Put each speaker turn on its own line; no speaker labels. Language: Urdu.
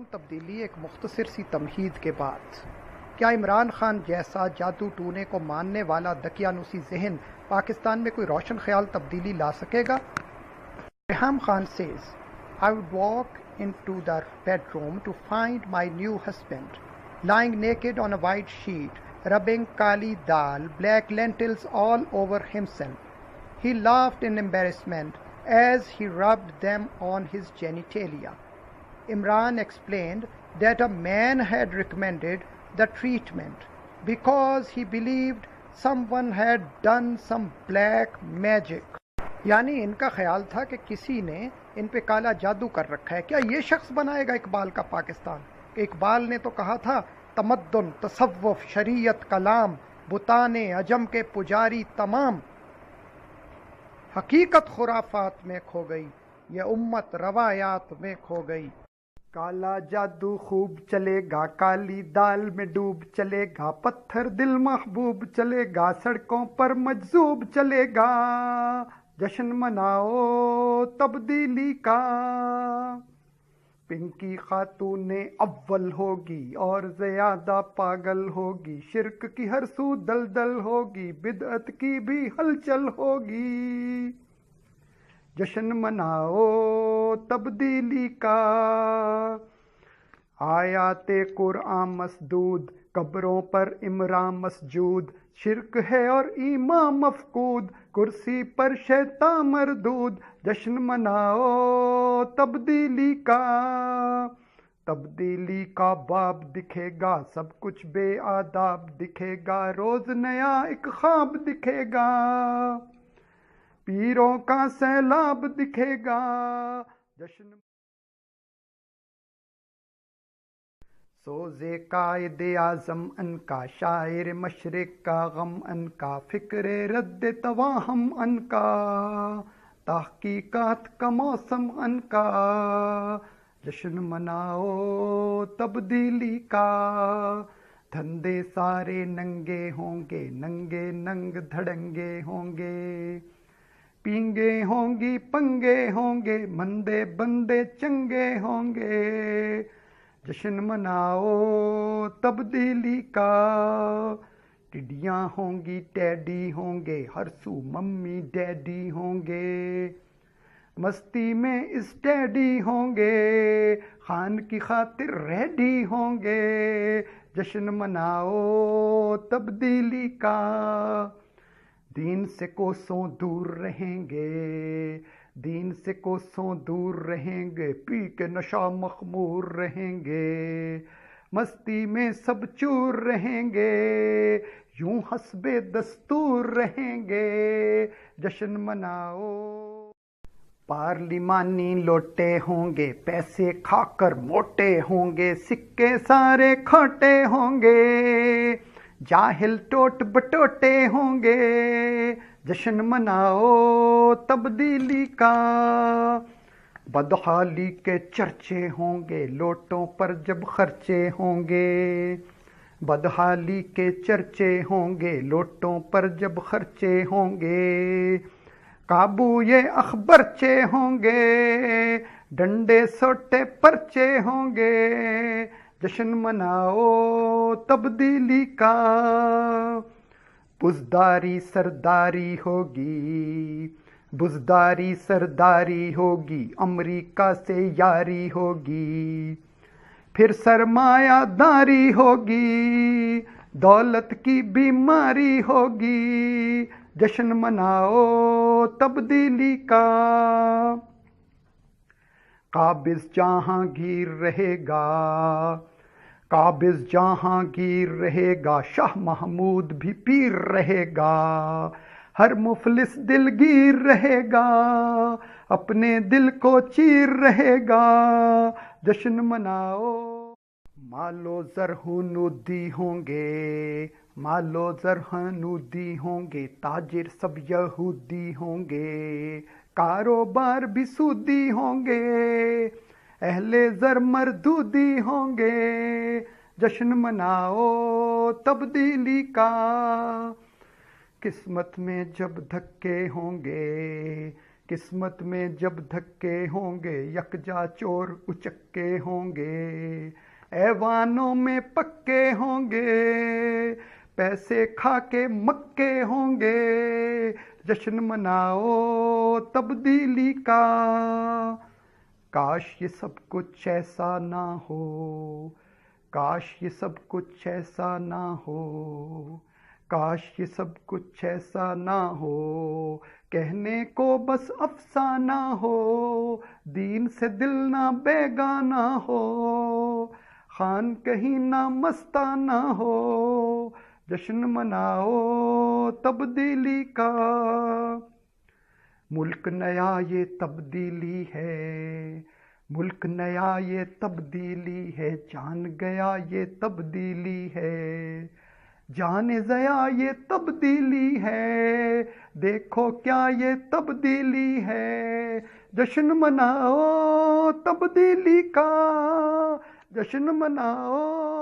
تبدیلی ایک مختصر سی تمہید کے بعد کیا عمران خان جیسا جادو ٹونے کو ماننے والا دقیانوسی ذہن پاکستان میں کوئی روشن خیال تبدیلی لا سکے گا؟ Reham Khan says, I would walk into the bedroom to find my new husband lying naked on a white sheet, rubbing kali dal, black lentils all over himself. He laughed in embarrassment as he rubbed them on his genitalia. Imran explained that a man had recommended the treatment because he believed someone had done some black magic. یعنی ان کا خیال تھا کہ کسی نے ان پہ کالا جادو کر رکھا ہے. کیا یہ شخص بنائے گا اقبال کا پاکستان؟ کہ اقبال نے تو کہا تھا تمدن، تصوف، شریعت، کلام، بتان عجم کے پجاری تمام. حقیقت خرافات میں کھو گئی، یہ امت روایات میں کھو گئی. کالا جادو خوب چلے گا، کالی دال میں ڈوب چلے گا، پتھر دل محبوب چلے گا، سڑکوں پر مجذوب چلے گا. جشن مناؤ تبدیلی کا، پنکی خاتون اول ہوگی اور زیادہ پاگل ہوگی، شرک کی ہر سو دلدل ہوگی، بدعت کی بھی ہلچل ہوگی. جشن مناؤ تبدیلی کا. آیات قرآن مسدود، قبروں پر عمران مسجود، شرک ہے اور ایمان مفقود، کرسی پر شیطان مردود. جشن مناؤ تبدیلی کا. تبدیلی کا باب دکھے گا، سب کچھ بے آداب دکھے گا، روز نیا ایک خواب دکھے گا، پیروں کا سیلاب دکھے گا. جشن سوز قائد اعظم ان کا، شاعر مشرق کا غم ان کا، فکر رد توہم ان کا، تحقیقات کا موسم ان کا. جشن مناؤ تبدیلی کا. دھندے سارے ننگے ہوں گے، ننگے ننگ دھڑنگے ہوں گے، پینگے ہوں گی پنگے ہوں گے، مندے بندے چنگے ہوں گے. جشن مناؤ تبدیلی کا. ٹڈیاں ہوں گی ٹیڈی ہوں گے، ہر سو ممی ڈیڈی ہوں گے، مستی میں اسٹیڈی ہوں گے، خان کی خاطر ریڈی ہوں گے. جشن مناؤ تبدیلی کا. دین سے کوسوں دور رہیں گے، دین سے کوسوں دور رہیں گے، پی کے نشہ مخمور رہیں گے، مستی میں سب چور رہیں گے، یوں حسب دستور رہیں گے. جشن مناؤ. پارلیمانی لوٹے ہوں گے، پیسے کھا کر موٹے ہوں گے، سکے سارے کھوٹے ہوں گے، جاہل ٹوٹ بٹوٹے ہوں گے. جشن مناؤ تبدیلی کا. بدحالی کے چرچے ہوں گے، لوٹوں پر جب خرچے ہوں گے، بدحالی کے چرچے ہوں گے، لوٹوں پر جب خرچے ہوں گے، قابو یہ اخبرچے ہوں گے، ڈنڈے سوٹے پرچے ہوں گے. جشن مناؤ تبدیلی کا. بزداری سرداری ہوگی، بزداری سرداری ہوگی، امریکہ سے یاری ہوگی، پھر سرمایہ داری ہوگی، دولت کی بیماری ہوگی. جشن مناؤ تبدیلی کا. قابض جہانگیر رہے گا، قابض جہانگیر رہے گا، شاہ محمود بھی پیر رہے گا، ہر مفلس دلگیر رہے گا، اپنے دل کو چیر رہے گا. جشن مناؤ. مالو زرہنودی ہوں گے، مالو زرہنودی ہوں گے، تاجر سب یہودی ہوں گے، کاروبار بھی سودی ہوں گے، اہل زر مردودی ہوں گے. جشن مناؤ تبدیلی کا. قسمت میں جب دھکے ہوں گے، قسمت میں جب دھکے ہوں گے یکجا چور اچکے ہوں گے، ایوانوں میں پکے ہوں گے، پیسے کھا کے مکے ہوں گے، جشن مناؤ تبدیلی کا، کاش یہ سب کچھ ایسا نہ ہو، کاش یہ سب کچھ ایسا نہ ہو، کاش یہ سب کچھ ایسا نہ ہو، کہنے کو بس افسانہ ہو، دین سے دل نہ بیگانہ ہو، خان کہیں نہ مستانہ ہو، جشن مناؤ تبدیلی کا، ملک نیا یہ تبدیلی ہے، ملک نیا یہ تبدیلی ہے، جان گیا یہ تبدیلی ہے، جان ضیا یہ تبدیلی ہے، دیکھو کیا یہ تبدیلی ہے، جشن مناؤ تبدیلی کا، جشن مناؤ